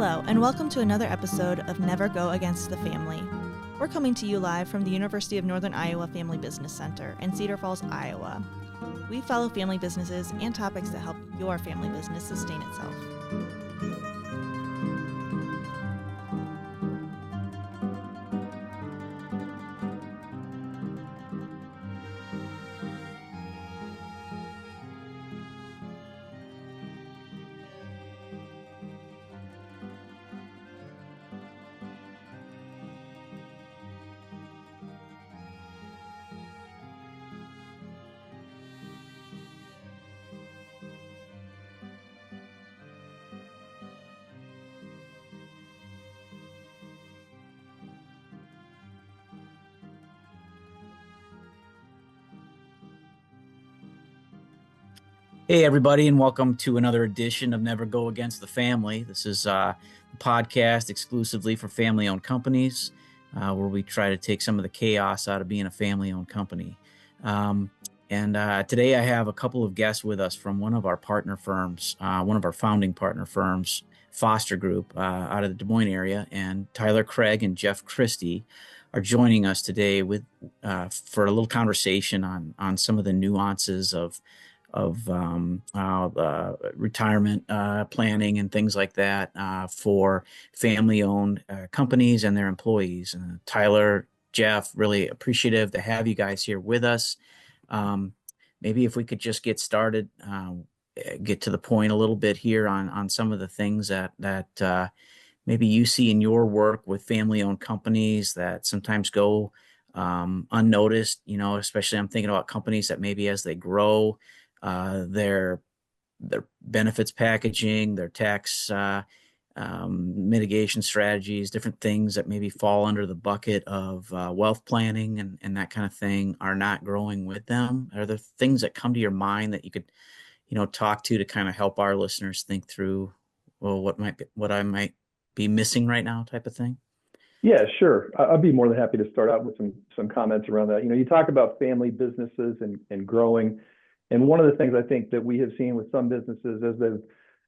Hello, and welcome to another episode of Never Go Against the Family. We're coming to you live from the University of Northern Iowa Family Business Center in Cedar Falls, Iowa. We follow family businesses and topics that help your family business sustain itself. Hey, everybody, and welcome to another edition of Never Go Against the Family. This is a podcast exclusively for family-owned companies where we try to take some of the chaos out of being a family-owned company. Today I have a couple of guests with us from one of our partner firms, one of our founding partner firms, Foster Group, out of the Des Moines area. And Tyler Craig and Geoff Christy are joining us today for a little conversation on some of the nuances of retirement planning and things like that for family-owned companies and their employees. Tyler, Geoff, really appreciative to have you guys here with us. Maybe if we could just get started, get to the point a little bit here on some of the things that maybe you see in your work with family-owned companies that sometimes go unnoticed, especially I'm thinking about companies that maybe as they grow, their benefits packaging, their tax mitigation strategies, different things that maybe fall under the bucket of wealth planning and that kind of thing are not growing with them. Are there things that come to your mind that you could, talk to kind of help our listeners think through, well, what I might be missing right now type of thing? Yeah, sure. I'd be more than happy to start out with some comments around that. You talk about family businesses and growing. And one of the things I think that we have seen with some businesses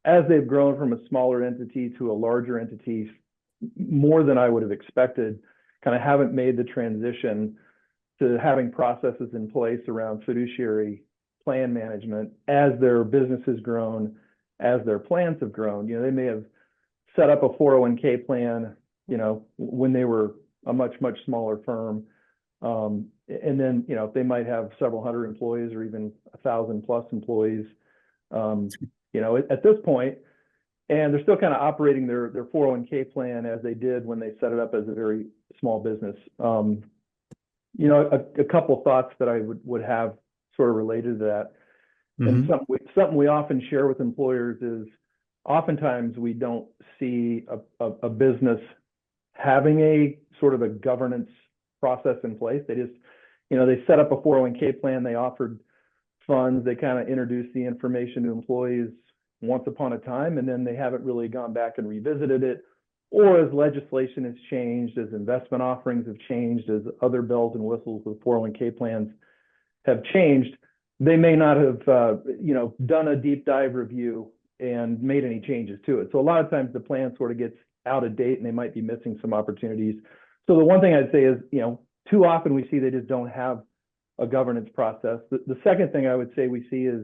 as they've grown from a smaller entity to a larger entity, more than I would have expected, kind of haven't made the transition to having processes in place around fiduciary plan management as their business has grown, as their plans have grown. They may have set up a 401k plan, when they were a much, much smaller firm. And then, they might have several hundred employees or even 1,000+ employees, at this point, and they're still kind of operating their 401k plan as they did when they set it up as a very small business. A couple thoughts that I would have sort of related to that. Mm-hmm. And something we often share with employers is oftentimes we don't see a business having a sort of a governance process in place. They just, they set up a 401k plan, they offered funds, they kind of introduced the information to employees once upon a time, and then they haven't really gone back and revisited it. Or as legislation has changed, as investment offerings have changed, as other bells and whistles with 401k plans have changed, they may not have, done a deep dive review and made any changes to it. So a lot of times the plan sort of gets out of date and they might be missing some opportunities. So the one thing I'd say is, too often we see they just don't have a governance process. The second thing I would say we see is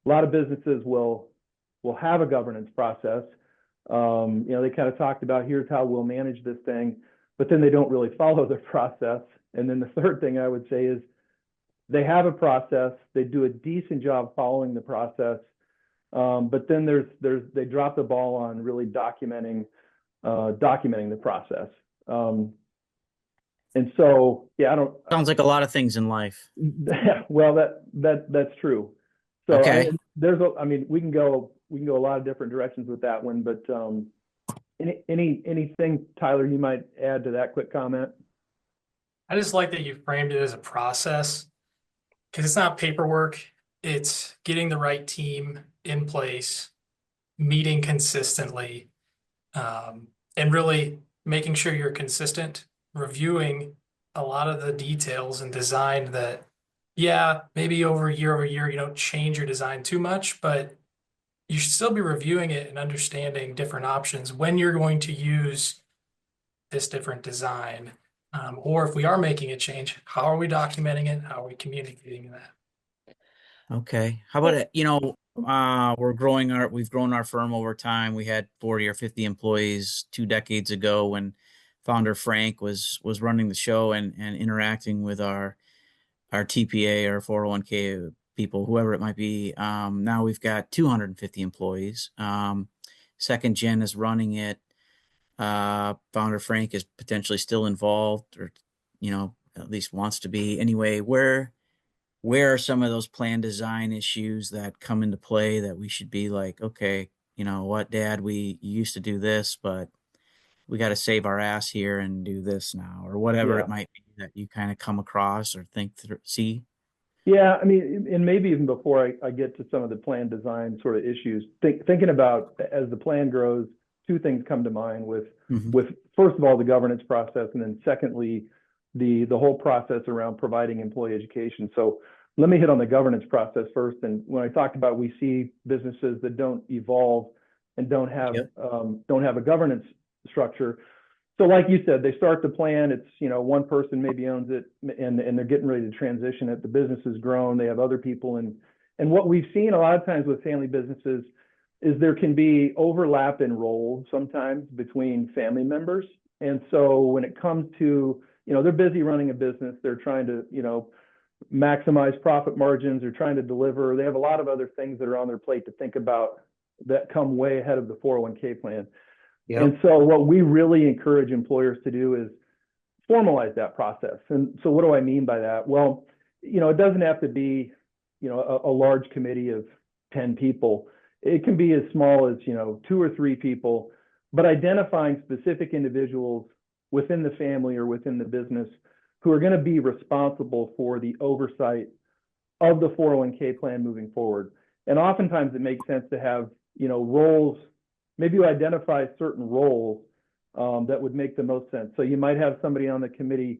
a lot of businesses will have a governance process. They kind of talked about, here's how we'll manage this thing, but then they don't really follow the process. And then the third thing I would say is they have a process, they do a decent job following the process, but then they drop the ball on really documenting the process. And so, Sounds like a lot of things in life. Well, that's true. So okay. We can go a lot of different directions with that one, but anything, Tyler, you might add to that quick comment? I just like that you framed it as a process, because it's not paperwork. It's getting the right team in place, meeting consistently, and really making sure you're consistent, reviewing a lot of the details and design that, maybe over year, you don't change your design too much, but you should still be reviewing it and understanding different options when you're going to use this different design. Or if we are making a change, how are we documenting it? How are we communicating that? Okay. How about it? We've grown our firm over time. We had 40 or 50 employees 2 decades ago when founder Frank was running the show and interacting with our TPA or 401k people, whoever it might be. Now we've got 250 employees. Second gen is running it. Founder Frank is potentially still involved, or at least wants to be. Anyway, where are some of those plan design issues that come into play that we should be like, okay, you know what, Dad, we used to do this, but we got to save our ass here and do this now, or whatever Yeah. it might be that you kind of come across or think through, see? Yeah, I mean, and maybe even before I get to some of the plan design sort of issues, thinking about as the plan grows, two things come to mind with Mhm. with first of all the governance process, and then secondly the whole process around providing employee education. So let me hit on the governance process first. And when I talked about we see businesses that don't evolve and Yep. don't have a governance structure, so like you said, they start the plan, it's, one person maybe owns it and they're getting ready to transition it. The business has grown, they have other people. And what we've seen a lot of times with family businesses is there can be overlap in roles sometimes between family members. And so when it comes to, they're busy running a business, they're trying to, maximize profit margins, they're trying to deliver, they have a lot of other things that are on their plate to think about that come way ahead of the 401k plan. Yep. And so what we really encourage employers to do is formalize that process. And so what do I mean by that? Well, it doesn't have to be, a large committee of 10 people. It can be as small as, 2 or 3 people, but identifying specific individuals within the family or within the business who are going to be responsible for the oversight of the 401k plan moving forward. And oftentimes it makes sense to have, roles. Maybe you identify certain roles that would make the most sense. So you might have somebody on the committee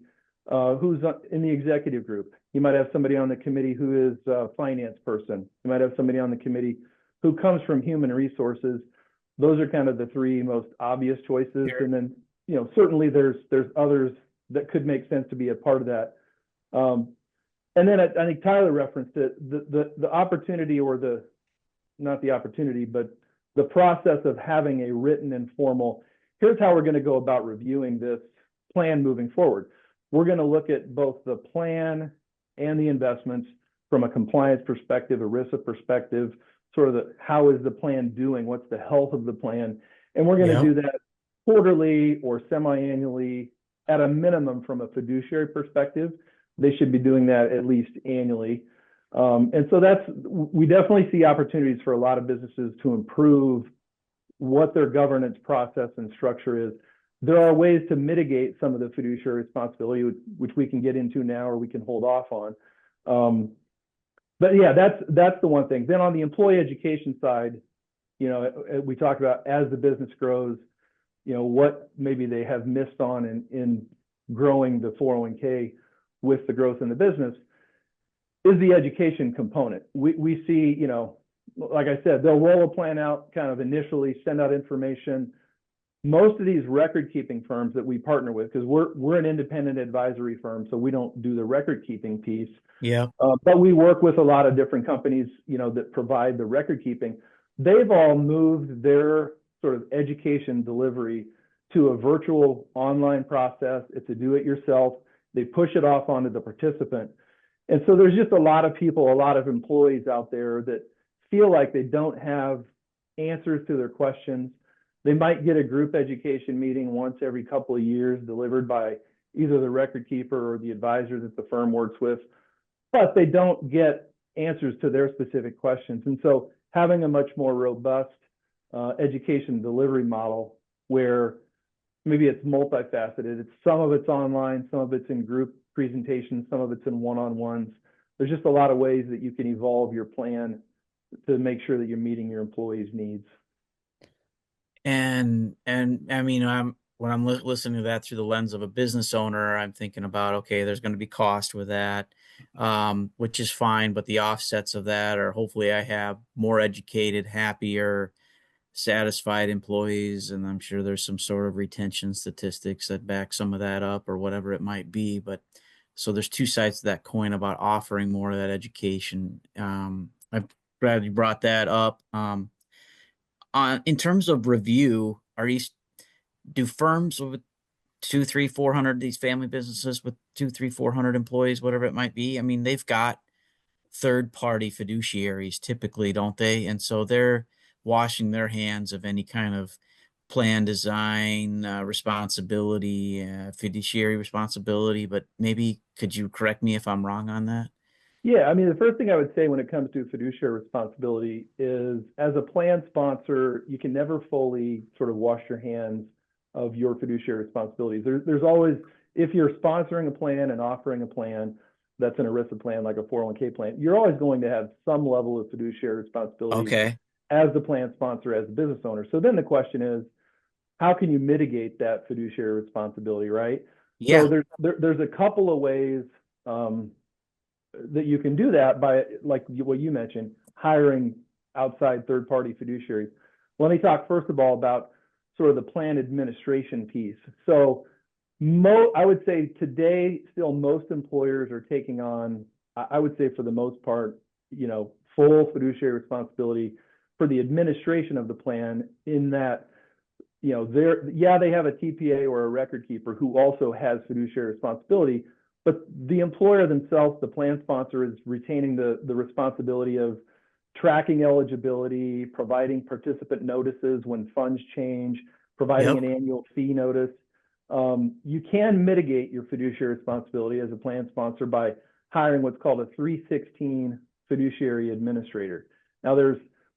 who's in the executive group. You might have somebody on the committee who is a finance person. You might have somebody on the committee who comes from human resources. Those are kind of the 3 most obvious choices. Sure. And then, certainly there's others that could make sense to be a part of that. And then I think Tyler referenced it, the opportunity, or not the opportunity, but the process of having a written and formal, here's how we're going to go about reviewing this plan moving forward. We're going to look at both the plan and the investments from a compliance perspective, a ERISA perspective, sort of how is the plan doing? What's the health of the plan? And we're going to do that quarterly or semi-annually at a minimum. From a fiduciary perspective, they should be doing that at least annually. And so we definitely see opportunities for a lot of businesses to improve what their governance process and structure is. There are ways to mitigate some of the fiduciary responsibility, which we can get into now or we can hold off on. But yeah, that's the one thing. Then on the employee education side, we talked about as the business grows, what maybe they have missed on in growing the 401k with the growth in the business is the education component. We see, like I said, they'll roll a plan out kind of initially, send out information. Most of these record keeping firms that we partner with, because we're an independent advisory firm, so we don't do the record keeping piece. Yeah. But we work with a lot of different companies, that provide the record keeping. They've all moved their sort of education delivery to a virtual online process. It's a do-it-yourself. They push it off onto the participant. And so there's just a lot of people, a lot of employees out there that feel like they don't have answers to their questions. They might get a group education meeting once every couple of years delivered by either the record keeper or the advisor that the firm works with, but they don't get answers to their specific questions. And so having a much more robust education delivery model where maybe it's multifaceted. Some of it's online, some of it's in group presentations, some of it's in one-on-ones. There's just a lot of ways that you can evolve your plan to make sure that you're meeting your employees' needs. And I mean, when I'm listening to that through the lens of a business owner, I'm thinking about, okay, there's going to be cost with that. which is fine. But the offsets of that are hopefully I have more educated, happier, satisfied employees, and I'm sure there's some sort of retention statistics that back some of that up or whatever it might be. But so there's two sides to that coin about offering more of that education. I'm glad you brought that up. In terms of review, do firms with two, three, 400, these family businesses with two, three, 400 employees, whatever it might be, I mean, they've got third party fiduciaries typically, don't they? And so they're washing their hands of any kind of plan design, responsibility, fiduciary responsibility. But maybe could you correct me if I'm wrong on that? Yeah, I mean, the first thing I would say when it comes to fiduciary responsibility is, as a plan sponsor, you can never fully sort of wash your hands of your fiduciary responsibilities. There's always, if you're sponsoring a plan and offering a plan that's an ERISA plan, like a 401k plan, you're always going to have some level of fiduciary responsibility Okay. as the plan sponsor, as the business owner. So then the question is, how can you mitigate that fiduciary responsibility, right? Yeah. So there's a couple of ways that you can do that by, like what you mentioned, hiring outside third-party fiduciaries. Let me talk first of all about sort of the plan administration piece. So I would say today, still most employers are taking on, I would say for the most part, full fiduciary responsibility for the administration of the plan, in that, they have a TPA or a record keeper who also has fiduciary responsibility, but the employer themselves, the plan sponsor, is retaining the responsibility of tracking eligibility, providing participant notices when funds change, providing an annual fee notice. You can mitigate your fiduciary responsibility as a plan sponsor by hiring what's called a 316 fiduciary administrator. Now,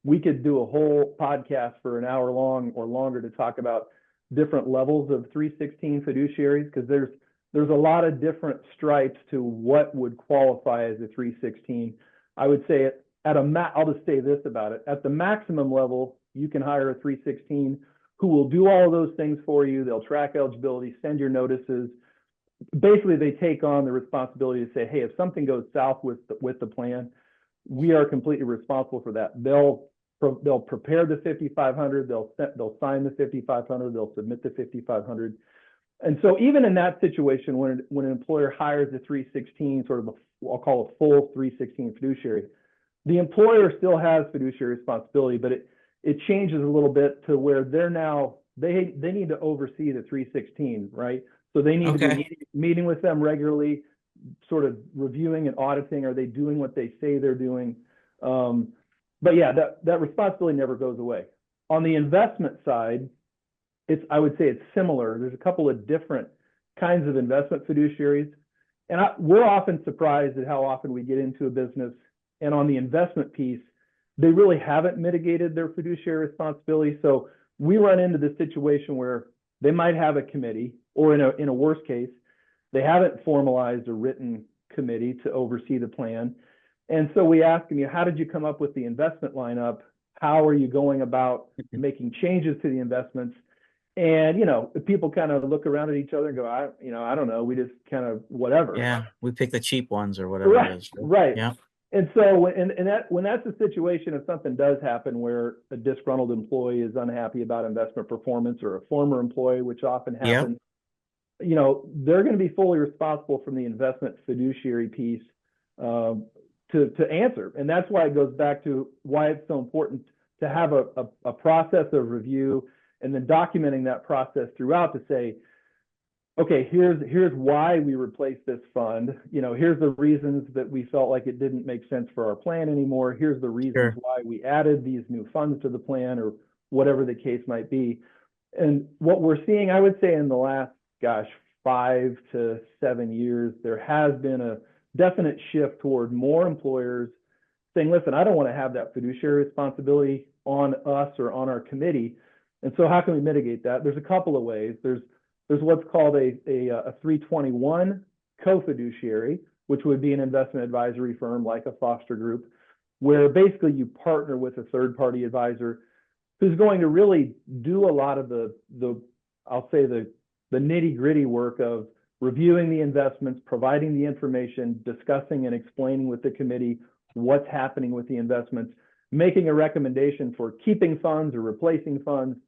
we could do a whole podcast for an hour long or longer to talk about different levels of 316 fiduciaries, because there's a lot of different stripes to what would qualify as a 316. I would say I'll just say this about it. At the maximum level, you can hire a 316 who will do all of those things for you. They'll track eligibility, send your notices. Basically, they take on the responsibility to say, hey, if something goes south with the plan, we are completely responsible for that. They'll prepare the 5,500. They'll sign the 5,500. They'll submit the 5,500. And so even in that situation, when an employer hires a 316, sort of I'll call a full 316 fiduciary, the employer still has fiduciary responsibility, but it changes a little bit to where they need to oversee the 316, right? So they need to be meeting with them regularly, sort of reviewing and auditing. Are they doing what they say they're doing? But yeah, that responsibility never goes away. On the investment side, I would say it's similar. There's a couple of different kinds of investment fiduciaries. And we're often surprised at how often we get into a business, and on the investment piece, they really haven't mitigated their fiduciary responsibility. So we run into this situation where they might have a committee, or in a worst case, they haven't formalized a written committee to oversee the plan. And so we ask them, how did you come up with the investment lineup? How are you going about making changes to the investments? And, people kind of look around at each other and go, I don't know. We just kind of whatever. Yeah, we pick the cheap ones or whatever it is. Right. Yeah. And so when that's a situation, if something does happen where a disgruntled employee is unhappy about investment performance, or a former employee, which often happens, they're going to be fully responsible from the investment fiduciary piece to answer. And that's why it goes back to why it's so important to have a process of review, and then documenting that process throughout to say, okay, here's why we replaced this fund. Here's the reasons that we felt like it didn't make sense for our plan anymore. Here's the reasons why we added these new funds to the plan, or whatever the case might be. And what we're seeing, I would say, in the last, 5 to 7 years, there has been a definite shift toward more employers saying, listen, I don't want to have that fiduciary responsibility on us or on our committee. And so how can we mitigate that? There's a couple of ways. There's what's called a 321 co-fiduciary, which would be an investment advisory firm like a Foster Group, where basically you partner with a third-party advisor who's going to really do a lot of the nitty-gritty work of reviewing the investments, providing the information, discussing and explaining with the committee what's happening with the investments, making a recommendation for keeping funds or replacing funds.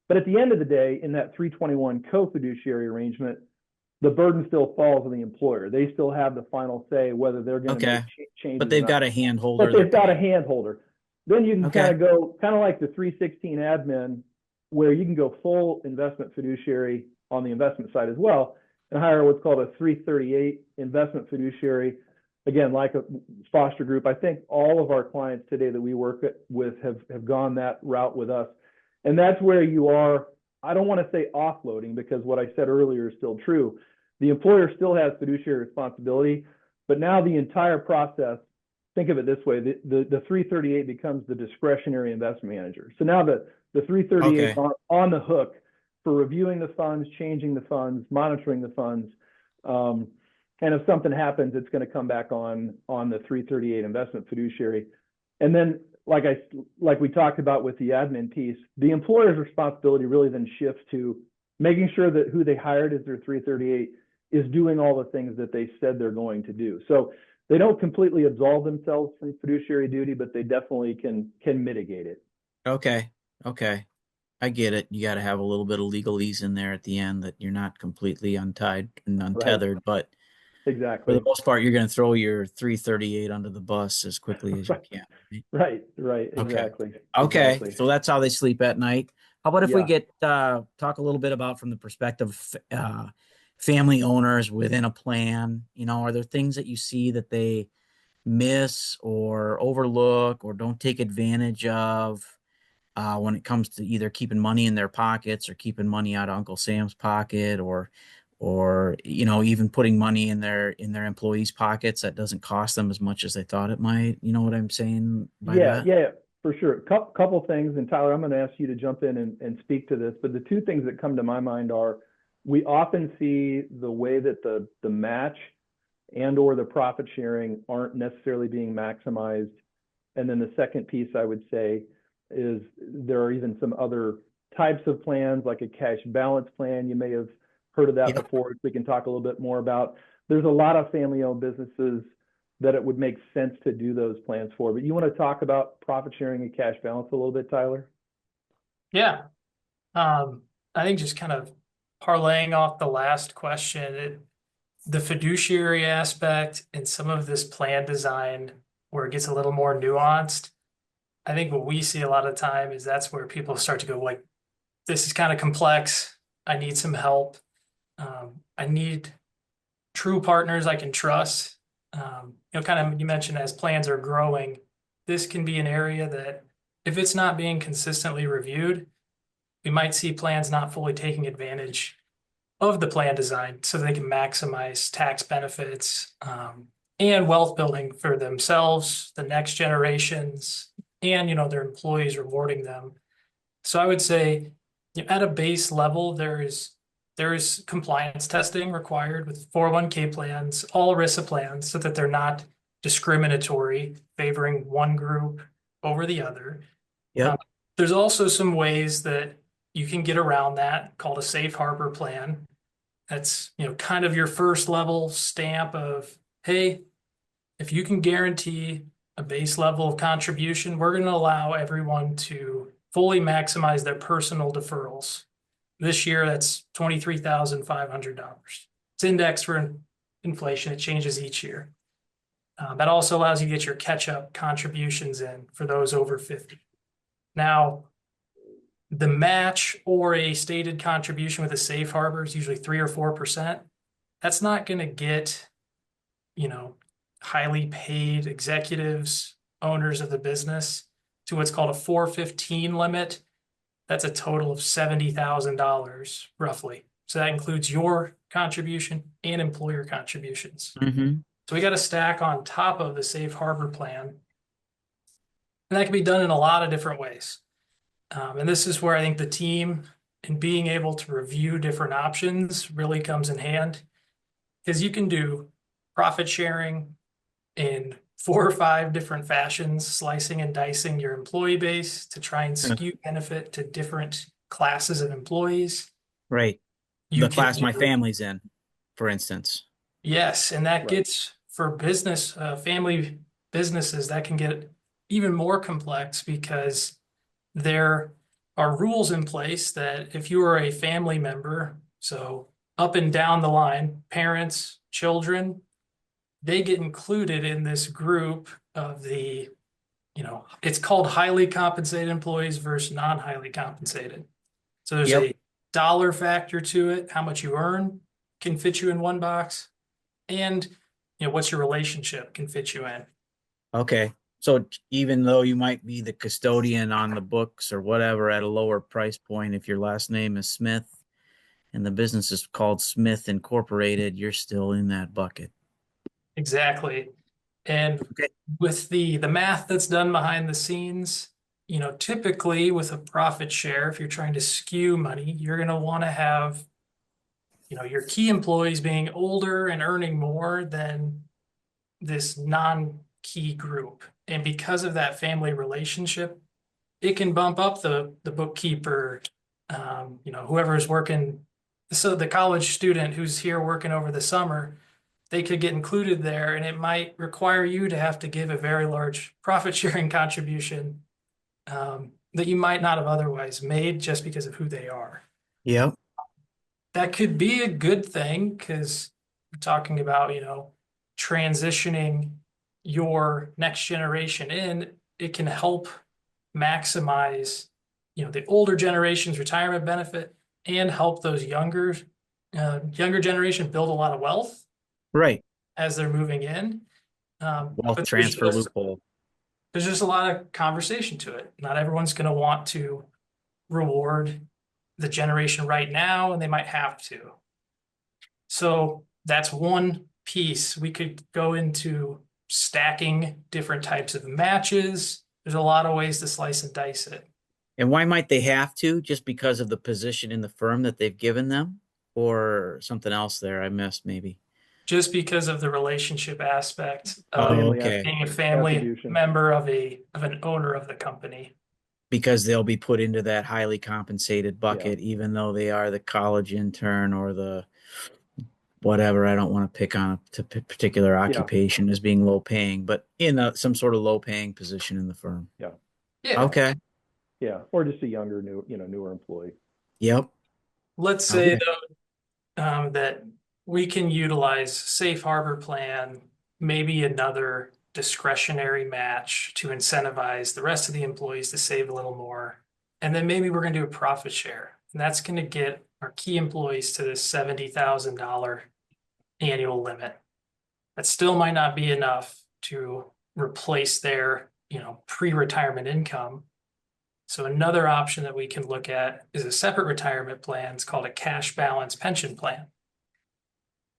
But at the end of the day, in that 321 co-fiduciary arrangement, the burden still falls on the employer. They still have the final say whether they're going to make changes. But they've got a hand holder. But they've got a hand holder. Then you can kind of go, kind of like the 316 admin, where you can go full investment fiduciary on the investment side as well, and hire what's called a 338 investment fiduciary. Again, like a foster group. I think all of our clients today that we work with have gone that route with us. And that's where you are, I don't want to say offloading, because what I said earlier is still true. The employer still has fiduciary responsibility, but now the entire process, think of it this way, the 338 becomes the discretionary investment manager. So now the 338 is on the hook for reviewing the funds, changing the funds, monitoring the funds. And if something happens, it's going to come back on the 338 investment fiduciary. And then, like we talked about with the admin piece, the employer's responsibility really then shifts to making sure that who they hired as their 338 is doing all the things that they said they're going to do. So they don't completely absolve themselves from fiduciary duty, but they definitely can mitigate it. Okay. I get it. You got to have a little bit of legalese in there at the end, that you're not completely untied and untethered, right. But exactly, for the most part, you're going to throw your 338 under the bus as quickly as you can. Right. Exactly. Okay. Exactly. So that's how they sleep at night. How about if we get talk a little bit about, from the perspective of family owners within a plan, are there things that you see that they miss or overlook or don't take advantage of when it comes to either keeping money in their pockets or keeping money out of Uncle Sam's pocket, or even putting money in their employees' pockets that doesn't cost them as much as they thought it might? You know what I'm saying by that? Yeah, for sure. Couple things, and Tyler, I'm going to ask you to jump in and speak to this, but the two things that come to my mind are, we often see the way that the match and or the profit sharing aren't necessarily being maximized. And then the second piece I would say is, there are even some other types of plans, like a cash balance plan. You may have heard of that before, which we can talk a little bit more about. There's a lot of family-owned businesses that it would make sense to do those plans for. But you want to talk about profit sharing and cash balance a little bit, Tyler? Yeah. I think just kind of parlaying off the last question, the fiduciary aspect and some of this plan design where it gets a little more nuanced. I think what we see a lot of time is that's where people start to go, like, this is kind of complex. I need some help. I need true partners I can trust. You mentioned as plans are growing, this can be an area that if it's not being consistently reviewed, we might see plans not fully taking advantage of the plan design so they can maximize tax benefits and wealth building for themselves, the next generations, and their employees, rewarding them. So I would say, at a base level, there is compliance testing required with 401k plans, all ERISA plans, so that they're not discriminatory, favoring one group over the other. There's also some ways that you can get around that, called a safe harbor plan. That's kind of your first level stamp of, hey, if you can guarantee a base level of contribution, we're going to allow everyone to fully maximize their personal deferrals. This year, that's $23,500. It's indexed for inflation. It changes each year. That also allows you to get your catch-up contributions in for those over 50. Now, the match or a stated contribution with a safe harbor is usually 3 or 4%. That's not going to get, highly paid executives, owners of the business, to what's called a 415 limit. That's a total of $70,000 roughly. So that includes your contribution and employer contributions. So we got to stack on top of the safe harbor plan. And that can be done in a lot of different ways. And this is where I think the team and being able to review different options really comes in hand, because you can do profit sharing in 4 or 5 different fashions, slicing and dicing your employee base to try and skew benefit to different classes of employees. Right. The class my family's in. for instance. Yes, and that Right. gets for business, family businesses, that can get even more complex because there are rules in place that if you are a family member, so up and down the line, parents, children, they get included in this group of the, it's called highly compensated employees versus non-highly compensated. So there's Yep. a dollar factor to it, how much you earn can fit you in one box, and what's your relationship can fit you in. Okay. So even though you might be the custodian on the books or whatever at a lower price point, if your last name is Smith and the business is called Smith Incorporated, you're still in that bucket. Exactly. And Okay. with the math that's done behind the scenes, typically with a profit share, if you're trying to skew money, you're going to want to have, your key employees being older and earning more than this non-key group. And because of that family relationship, it can bump up the bookkeeper, whoever is working. So the college student who's here working over the summer, they could get included there, and it might require you to have to give a very large profit sharing contribution that you might not have otherwise made just because of who they are. Yep. That could be a good thing because we're talking about, transitioning your next generation in. It can help maximize, the older generation's retirement benefit and help those younger generation build a lot of wealth Right. as they're moving in. Wealth But transfer loophole. there's just a lot of conversation to it. Not everyone's going to want to reward the generation right now, and they might have to. So that's one piece. We could go into stacking different types of matches. There's a lot of ways to slice and dice it. And why might they have to? Just because of the position in the firm that they've given them, or something else there I missed maybe? Just because of the relationship aspect of Oh, Family okay. being a family attribution. member of an owner of the company. Because they'll be put into that highly compensated bucket, even though they are the college intern or the whatever. I don't want to pick on a particular occupation as being low paying, but in some sort of low paying position in the firm. Yeah. Yeah. Okay. Yeah. Or just a younger, newer employee. Yep. Let's say Okay. though, that we can utilize safe harbor plan, maybe another discretionary match to incentivize the rest of the employees to save a little more. And then maybe we're going to do a profit share. And that's going to get our key employees to this $70,000 annual limit. That still might not be enough to replace their, pre-retirement income. So another option that we can look at is a separate retirement plan. It's called a cash balance pension plan.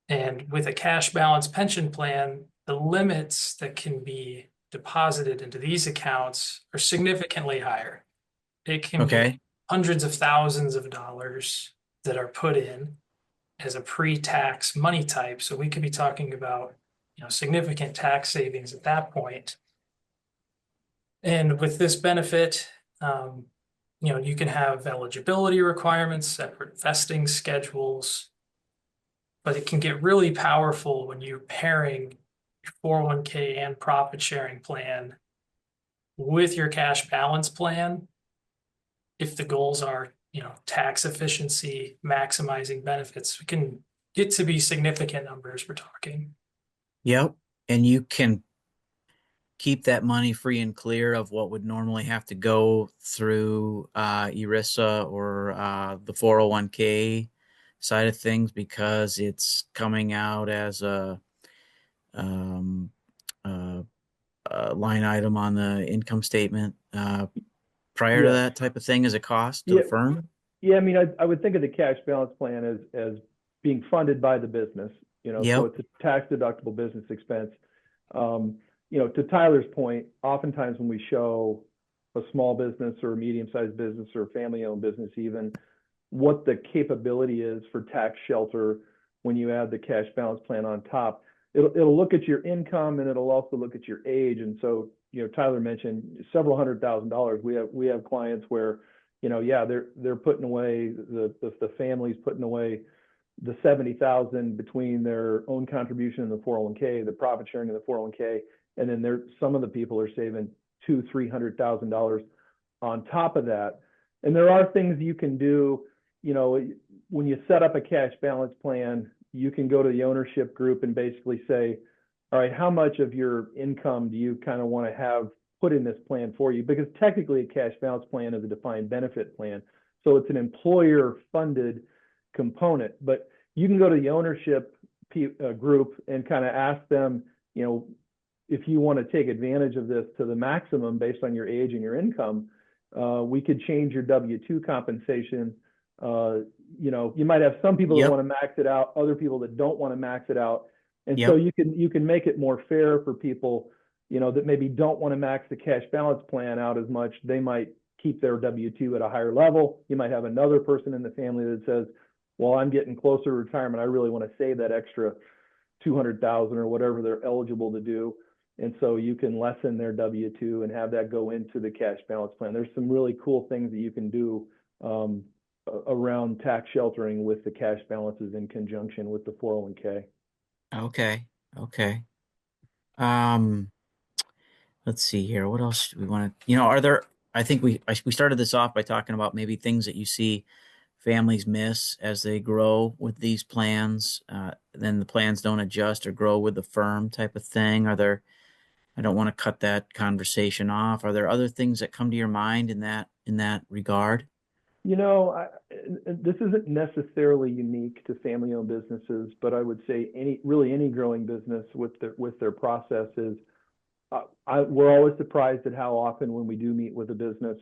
And with a cash balance pension plan, the limits that can be deposited into these accounts are significantly higher. It can be hundreds of thousands of dollars that are put in as a pre-tax money type. So we could be talking about, significant tax savings at that point. And with this benefit, you can have eligibility requirements, separate vesting schedules, but it can get really powerful when you're pairing your 401k and profit sharing plan with your cash balance plan. If the goals are, tax efficiency, maximizing benefits, we can get to be significant numbers we're talking. Yep. And you can keep that money free and clear of what would normally have to go through ERISA or the 401k side of things, because it's coming out as a line item on the income statement prior to that type of thing as a cost to the firm. Yeah, I mean, I would think of the cash balance plan as being funded by the business, so it's a tax deductible business expense. To Tyler's point, oftentimes when we show a small business or a medium-sized business or a family-owned business, even what the capability is for tax shelter when you add the cash balance plan on top, it'll look at your income and it'll also look at your age. And so, Tyler mentioned several $100,000. We have clients where, they're putting away, the family's putting away, the 70,000 between their own contribution in the 401k, the profit sharing in the 401k, and then some of the people are saving $200,000-$300,000 on top of that. And there are things you can do. When you set up a cash balance plan, you can go to the ownership group and basically say, all right, how much of your income do you kind of want to have put in this plan for you? Because technically a cash balance plan is a defined benefit plan. So it's an employer funded component, but you can go to the ownership group and kind of ask them, if you want to take advantage of this to the maximum based on your age and your income, we could change your W-2 compensation. You might have some people that want to max it out, other people that don't want to max it out. And so you can make it more fair for people, that maybe don't want to max the cash balance plan out as much. They might keep their W-2 at a higher level. You might have another person in the family that says, well, I'm getting closer to retirement. I really want to save that extra 200,000 or whatever they're eligible to do. And so you can lessen their W-2 and have that go into the cash balance plan. There's some really cool things that you can do around tax sheltering with the cash balances in conjunction with the 401k. Okay. Let's see here. What else do we want to, are there, I think we started this off by talking about maybe things that you see families miss as they grow with these plans. Then the plans don't adjust or grow with the firm type of thing. I don't want to cut that conversation off. Are there other things that come to your mind in that regard? This isn't necessarily unique to family-owned businesses, but I would say any growing business with their processes, we're always surprised at how often when we do meet with a business,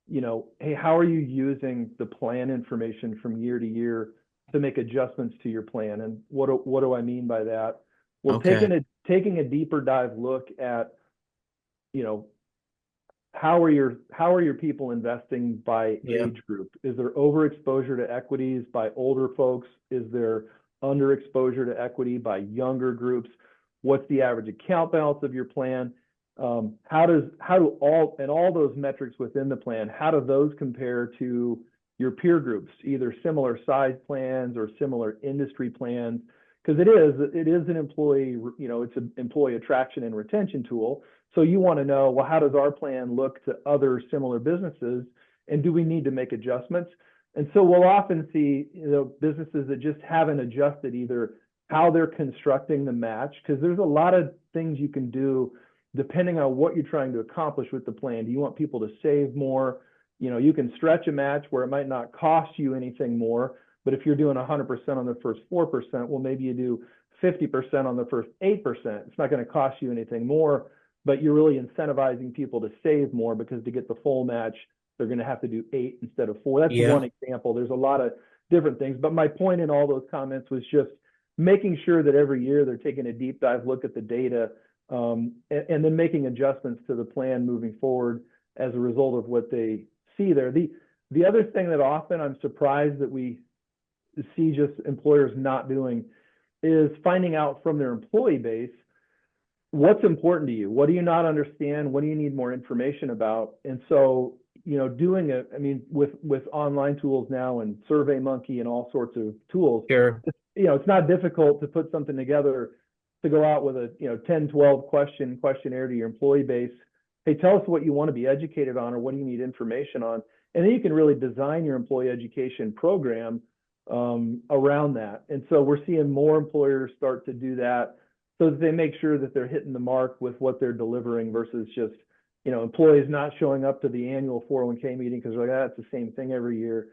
hey, how are you using the plan information from year to year to make adjustments to your plan? And what do I mean by that? Well, taking a deeper dive look at, how are your people investing by age group? Is there overexposure to equities by older folks? Is there underexposure to equity by younger groups? What's the average account balance of your plan? How do all those metrics within the plan, how do those compare to your peer groups, either similar size plans or similar industry plans? Because it is an employee, it's an employee attraction and retention tool. So you want to know, well, how does our plan look to other similar businesses, and do we need to make adjustments? And so we'll often see, businesses that just haven't adjusted either how they're constructing the match, because there's a lot of things you can do depending on what you're trying to accomplish with the plan. Do you want people to save more? You can stretch a match where it might not cost you anything more, but if you're doing 100% on the first 4%, well, maybe you do 50% on the first 8%. It's not going to cost you anything more, but you're really incentivizing people to save more, because to get the full match, they're going to have to do 8 instead of 4. That's one example. There's a lot of different things, but my point in all those comments was just making sure that every year they're taking a deep dive look at the data, and then making adjustments to the plan moving forward as a result of what they see there. The other thing that often I'm surprised that we see just employers not doing is finding out from their employee base what's important to you. What do you not understand? What do you need more information about? And so, with online tools now and SurveyMonkey and all sorts of tools, it's not difficult to put something together to go out with a 10, 12 questionnaire to your employee base. Hey, tell us what you want to be educated on, or what do you need information on? And then you can really design your employee education program around that. And so we're seeing more employers start to do that, so that they make sure that they're hitting the mark with what they're delivering, versus just, employees not showing up to the annual 401k meeting because they're like, it's the same thing every year.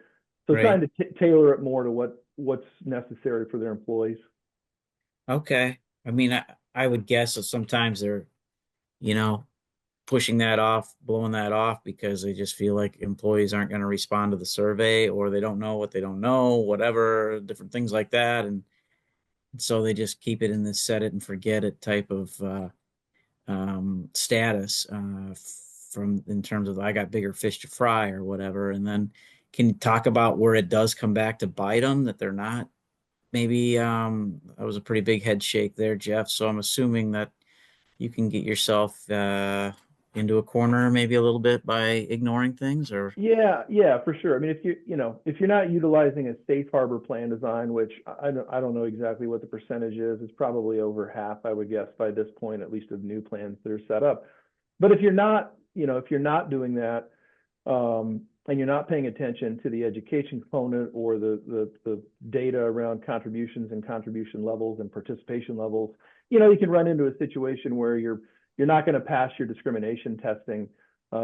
So trying to tailor it more to what's necessary for their employees. Okay. I mean, I would guess that sometimes they're, pushing that off, blowing that off, because they just feel like employees aren't going to respond to the survey, or they don't know what they don't know, whatever, different things like that. And so they just keep it in this set it and forget it type of status from in terms of, I got bigger fish to fry or whatever. And then can you talk about where it does come back to bite them, that they're not maybe that was a pretty big head shake there, Geoff. So I'm assuming that you can get yourself into a corner maybe a little bit by ignoring things or? Yeah, for sure. I mean, if you're not utilizing a safe harbor plan design, which I don't know exactly what the percentage is, it's probably over half, I would guess, by this point, at least of new plans that are set up. But if you're not doing that, and you're not paying attention to the education component or the data around contributions and contribution levels and participation levels, you can run into a situation where you're not going to pass your discrimination testing.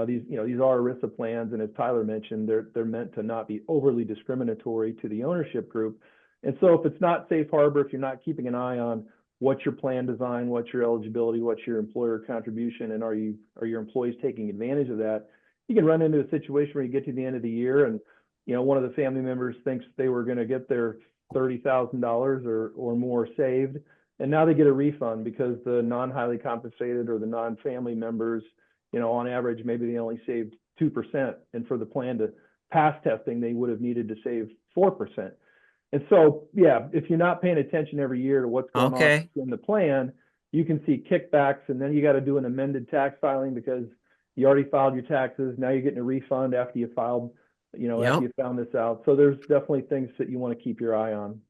These are ERISA plans, and as Tyler mentioned, they're meant to not be overly discriminatory to the ownership group. And so if it's not safe harbor, if you're not keeping an eye on what's your plan design, what's your eligibility, what's your employer contribution, and are your employees taking advantage of that, you can run into a situation where you get to the end of the year and one of the family members thinks they were going to get their $30,000 or more saved, and now they get a refund because the non-highly compensated or the non-family members, on average, maybe they only saved 2%, and for the plan to pass testing, they would have needed to save 4%. And so, yeah, if you're not paying attention every year to what's going on in the plan, you can see kickbacks, and then you got to do an amended tax filing because you already filed your taxes. Now you're getting a refund after you filed, after you found this out. So there's definitely things that you want to keep your eye on.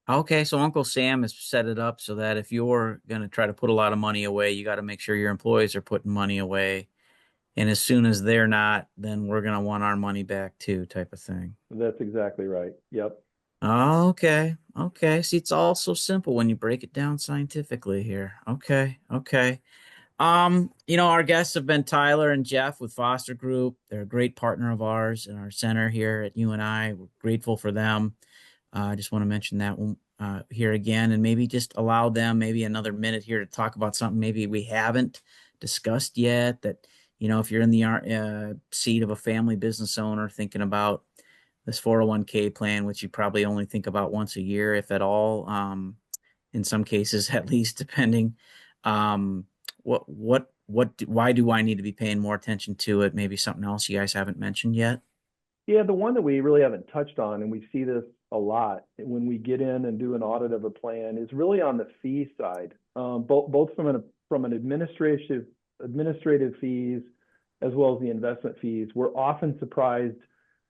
Okay, so Uncle Sam has set it up so that if you're going to try to put a lot of money away, you got to make sure your employees are putting money away. And as soon as they're not, then we're going to want our money back too, type of thing. That's exactly right. Yep. Okay. Okay. See, it's all so simple when you break it down scientifically here. Okay. Okay. Our guests have been Tyler and Geoff with Foster Group. They're a great partner of ours in our center here at UNI. We're grateful for them. I just want to mention that one here again, and maybe just allow them maybe another minute here to talk about something maybe we haven't discussed yet. That, if you're in the seat of a family business owner thinking about this 401k plan, which you probably only think about once a year, if at all, in some cases at least, depending. Why do I need to be paying more attention to it? Maybe something else you guys haven't mentioned yet. Yeah, the one that we really haven't touched on, and we see this a lot when we get in and do an audit of a plan, is really on the fee side, both from an administrative fees as well as the investment fees. We're often surprised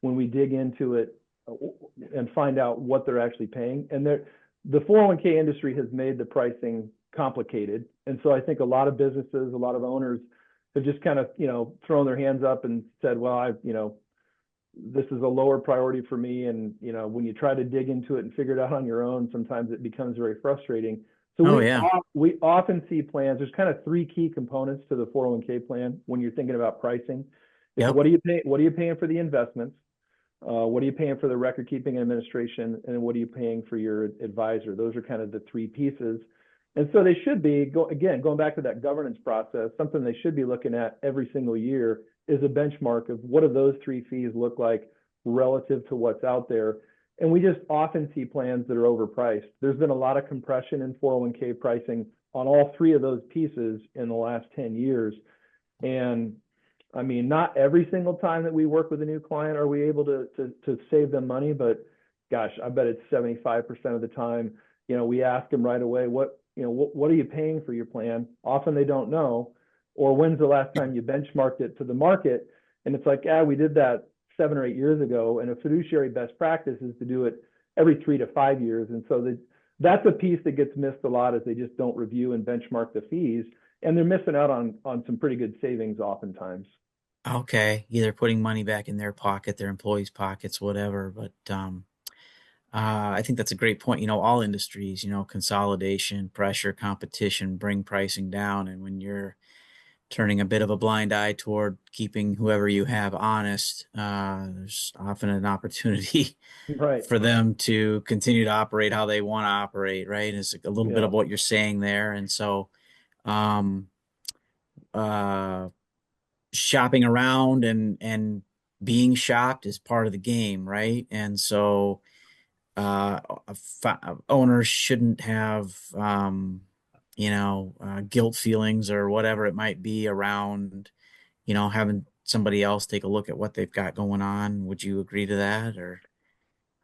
when we dig into it and find out what they're actually paying. And the 401k industry has made the pricing complicated, and so I think a lot of businesses, a lot of owners have just kind of thrown their hands up and said, well, this is a lower priority for me. And, when you try to dig into it and figure it out on your own, sometimes it becomes very frustrating. So we often see plans. There's kind of three key components to the 401k plan when you're thinking about pricing. Yep. What are you paying for the investments? What are you paying for the record keeping and administration? And what are you paying for your advisor? Those are kind of the three pieces. And so they should be, going back to that governance process, something they should be looking at every single year is a benchmark of what do those three fees look like relative to what's out there. And we just often see plans that are overpriced. There's been a lot of compression in 401k pricing on all three of those pieces in the last 10 years. And I mean, not every single time that we work with a new client are we able to save them money, but gosh, I bet it's 75% of the time. We ask them right away, what are you paying for your plan? Often they don't know. Or when's the last time you benchmarked it to the market? And it's like, we did that 7 or 8 years ago. And a fiduciary best practice is to do it every 3 to 5 years. And so that's a piece that gets missed a lot, is they just don't review and benchmark the fees. And they're missing out on some pretty good savings oftentimes. Okay. Either putting money back in their pocket, their employees' pockets, whatever. But I think that's a great point. All industries, consolidation, pressure, competition bring pricing down. And when you're turning a bit of a blind eye toward keeping whoever you have honest, there's often an opportunity for them to continue to operate how they want to operate, right? It's a little bit of what you're saying there. And so shopping around and being shopped is part of the game, right? And so owners shouldn't have guilt feelings or whatever it might be around, having somebody else take a look at what they've got going on. Would you agree to that? Or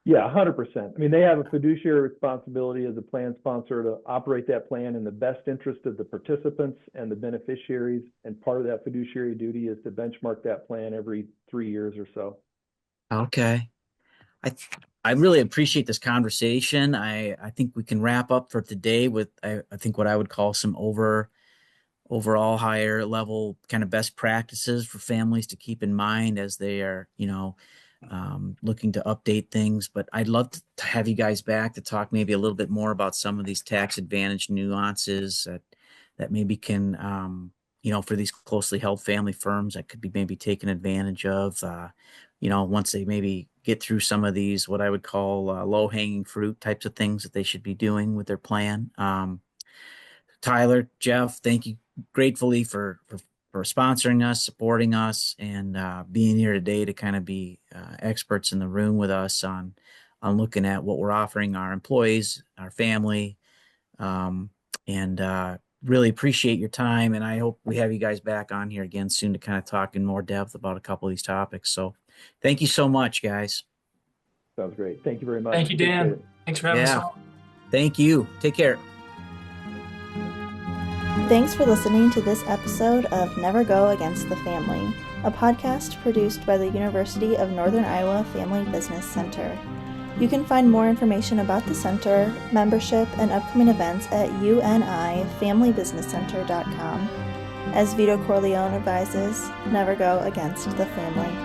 Yeah, 100%. I mean, they have a fiduciary responsibility as a plan sponsor to operate that plan in the best interest of the participants and the beneficiaries. And part of that fiduciary duty is to benchmark that plan every 3 years or so. Okay. I really appreciate this conversation. I think we can wrap up for today with I think what I would call some overall higher level kind of best practices for families to keep in mind as they are, looking to update things. But I'd love to have you guys back to talk maybe a little bit more about some of these tax advantage nuances that maybe can, for these closely held family firms that could be maybe taken advantage of, once they maybe get through some of these, what I would call low hanging fruit types of things that they should be doing with their plan. Tyler, Geoff, thank you gratefully for sponsoring us, supporting us, and being here today to kind of be experts in the room with us on looking at what we're offering our employees, our family, and really appreciate your time. And I hope we have you guys back on here again soon to kind of talk in more depth about a couple of these topics. So thank you so much, guys. Sounds great. Thank you very much. Thank you, Dan. Appreciate it. Thanks for having us Yeah. on. Thank you. Take care. Thanks for listening to this episode of Never Go Against the Family, a podcast produced by the University of Northern Iowa Family Business Center. You can find more information about the center, membership, and upcoming events at unifamilybusinesscenter.com. As Vito Corleone advises, never go against the family.